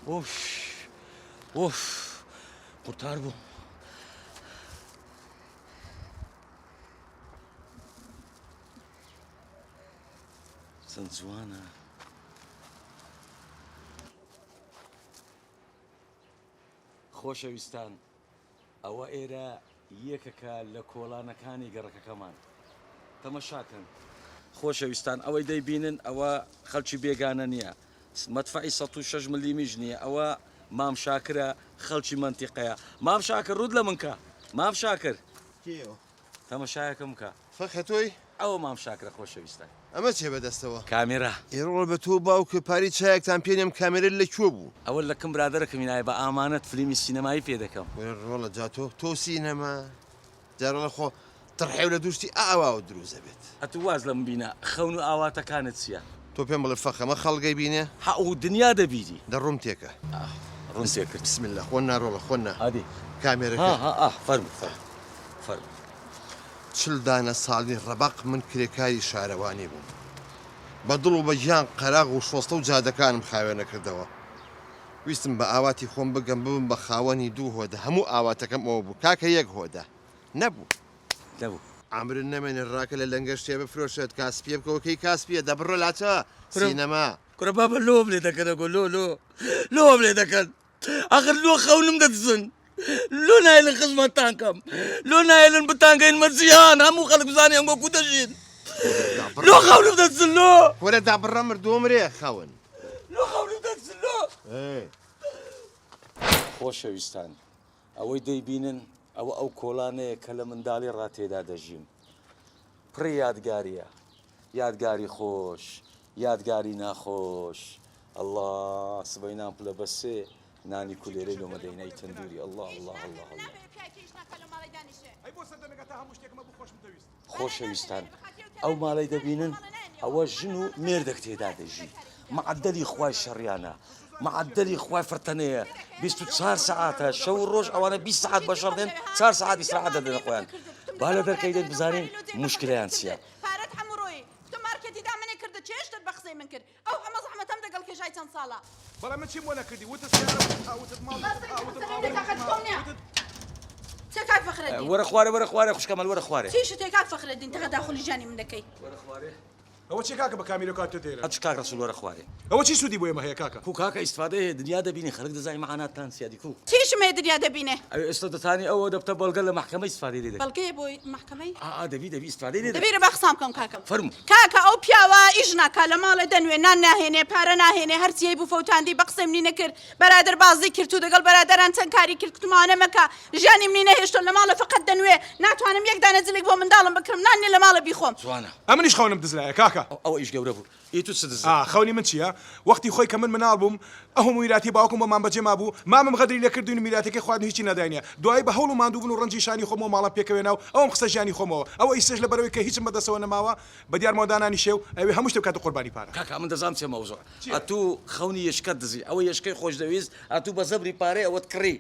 اوف اوف قورتار بوو چەند جوانە خۆشەویستان ئەوە ئێرە یەکەکە لە کۆڵانەکانی گەڕەکەکەمان تەمەشاکەن خۆشەویستان ئەوەی دەیبینن ئەوە خەڵکی بێگانە نییە مەدفعی 106 ملیمیش نییە ئەوە مام شاکرە خەڵکی منتیقەیە مام شاکر ڕوود لە منکە مام شاکر تەمەشایەکەم بکە فەخەتۆی ئەوە مام شاکرە خۆشەویستان ئەمە چێ بەدەستەوە کامێرا ئێڕۆ بە تۆ باوکە پاری چایەکتان پێنێم کامێرە لەکوێ بوو ئەوە لە کەم برادەرەکە مینایە بە ئامانەت فلیمی سینەمایی پێ دەکەم ڕۆڵە جاتۆ تۆ سینەما جارۆڵە خۆ تڕحێو لە دوشتی ئاواوە دروزە بێت ئەتو واز لەم بینە خەون و ئاواتەکانت چییە تۆ پێم بڵێ فەخەمە خەڵگەی بینێ هەو دنیا دەبیری دەڕوم تێکە ڕوون کرد بسم الله خۆن ناڕۆڵە خۆنە هادی کامێرەکە فەرمو چل دانە ساڵی ڕەبق من کرێکاری شارەوانی بووم بە دڵ و بە گیان قەراغ و شۆستە و جادەکانم خاوێ نەکردەوە ویستم بە ئاواتی خۆم بگەم ببم بە خاوەنی دوو هۆدە هەموو ئاواتەکەم ئەوە بوو کاکە یەک هۆدە نەبوو ئامرن نەمێنێ ڕاکە لە لەنگە شتێ بفرۆشێت کاسپیە بکەوەکەی کاسپیە دەبڕۆ لاچە سینەما کورە بابە لۆ لێ دەکەنە گۆ لۆ لێ دەکەن ئاخر لۆ خەونم دەدزن لۆ نایلن خزمەتتانکەم لۆ نایلن بتانگەین مەرجیان هەموو خەڵک بزانێ ئەم وەکو دەژین لۆ خەونم دەدزن لۆ وەرە دابڕە مردۆمرێ خەون لۆ خەونم دەدزن لۆ خۆشەویستان ئەوەی دەیبینن ئەوە ئەو کۆڵانەیە کە لە منداڵی ڕاتێدا دەژیم پڕی یادگاریە یادگاری خۆش یادگاری ناخۆش الله سبەی نام پلە بەسێ نانی کولێرەی لۆمەدەینەی تەندوری الله خۆشەویستان ئەو ماڵەی دەبینن ئەوە ژن و مێردەک تێدا دەژی معدەلی خوای شەڕیانە معدەلی خوای فرتەنەیە 24 ساعاتە شەو ڕۆژ ئەوانە 20 ساعات بەشەڕ دێن 4 ساعات ئیستراحەت دەدەنە خۆیان با لە دەرکەی دێت بزانین موشکلەیان چییە پارەت هەموو ڕۆی تۆ مارکێتیدا منێ کردە چێشتت بە قسەی من کرد ئەو ئەمە زەحمەتەم دەگەڵ کێشای چەند ساڵە بەڵام من چیم وە نەکردی وتت چه کار فەخرەدین وەرە خوارێ خوشکەمەل وەرە خوارێ چی شتێک کار فەخرەدین تەقە داخلی ژانی من دەکەی ئەوە چی کاکە بە کامیرە کاتە تێرە ئەچ کاک ڕەسوول وەرە خوارێ ئەوە چی سوودی بۆ ئێمە هەیە کاکە کو کاکە ئیسفادەیە دنیا دەبینی خەڵک دەزای مەعاناتتان سیادی کو چیشمێ دنیا دەبینێ ئەوێ ئێستا دەتانی ئەوە دەبتە بەڵگە لە محکەمە ئیسفادەی لێ دەکەن بەڵگەیە بۆی محکەمەی دەبی ئیسفادەی لێ دەکەن دەبیرە بە قسام بکەم کاکەم فەرموو کاکە ئەو پیاوە ئیش ناکا لە ماڵێ دەنوێ نان ناهێنێ پارە ناهێنێ هەرچیەی بوو فەوتاندی بە قسەی منی نەکرد بەرادەر بازی کرد و دەگەڵ بەرادەران چەند کاری کرد کتمانە مەکە ژیانی منی نەهێشتۆ لە ماڵە فقەت دەنوێ ناتوانم یەک دانە جلێک بۆ منداڵم بکڕم نانێ لە ماڵە بیخۆم جوانە ئەمنیش خەونم دزلایە کاکە ئەوە ئیش گەورە بوو ئیتو چ دز خەونی من چییە وەختی خۆی کە من مناڵ بووم ئەو میراتی باوکم بۆ مام بەجێ مابوو مامم غەدری لەکردوین میراتەکەی خواردن هیچی نەداینە دوای بە هەوڵ و ماندوو بوون و ڕەنجی شانی خۆمەوە ماڵم پێکەوێناو ئەوم قسە ژیانی خۆمەوە ئەوە ئیسش لە بەرەوەی کە هیچم بەدەستەوە نەماوە بە دیار مۆدانانی شێو ئەوێ هەموو شتێک کاتە قوربانی پارە کاکە من دەزانم چێ مەوزوع ئەتوو خەونی یشکەت دزی ئەوە یشکەی خۆش دەویست ئەتوو بە زەبری پارەی ئەوەت کڕی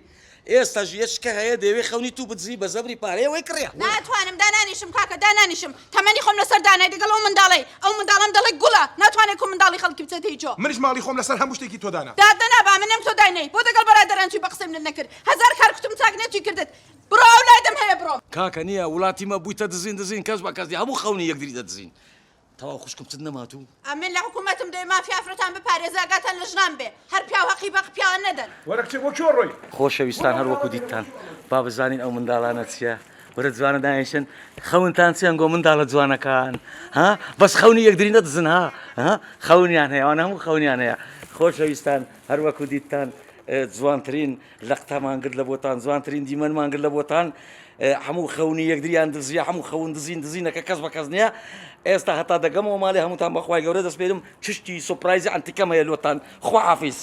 ئێستا یشکە هەیە دەوێ خەونی تو بدزی بە زەبری پارەی ئەوەی کڕیە ناتوانم دانانیشم کاکە دانانیشم تەمەنی خۆم لەسەر دانای دەگەڵ ئەو منداڵی ئەو منداڵم دەڵێ گوڵە ناتوانێت کو منداڵی خەڵکی بچێتە هیچۆ منیش ماڵی خۆم لەسەر هەموو شتێکی تۆ دانا دادەنابا منم تۆ داینەی بۆ دەگەڵ بەرادەران توی بە قسەی من نەکرد هەزار کار کوتم چاک نێتوی کردت بڕۆ ئەو لادەم هەیە بڕۆ کاکە نییە وڵاتی مە بوویتە دزین کەس بە کەسی هەموو خەونی یەکدری دەدزین تەواو خوشکم چت نەماتوو ئەمن لە حکوومەتم دەوێ مافی ئافرەتان بپارێزاگاتان لە ژنان بێ هەر پیاو هەقی بە پیاوە نەدەن وەرە کچێ بۆ کێ ڕۆی خۆشەویستان هەر وەکو دیتان با بزانین ئەو منداڵانە چییە وەرە جوانە داهێشن خەونتان چیان گۆ منداڵە جوانەکان ها بەس خەونی یەکدری نەدزن ها خەونیان هەیە ئەوانە هەموو خەونیان هەیە خۆشەویستان هەر وەکو دیتان جوانترین لەقتەمان کرد لە بۆتان جوانترین دیمەنمان کرد لە بۆتان هەموو خەونی یەکدریان دزیە هەموو خەون دزینەکە کەس بە کەس نییە ئێستا هەتا دەگەمەوە ماڵێ هەمووتان بەخوای گەورە دەست پێرم چشتی سۆپرایزی ئەنتیکەم هەیە لۆتان خوا حافیز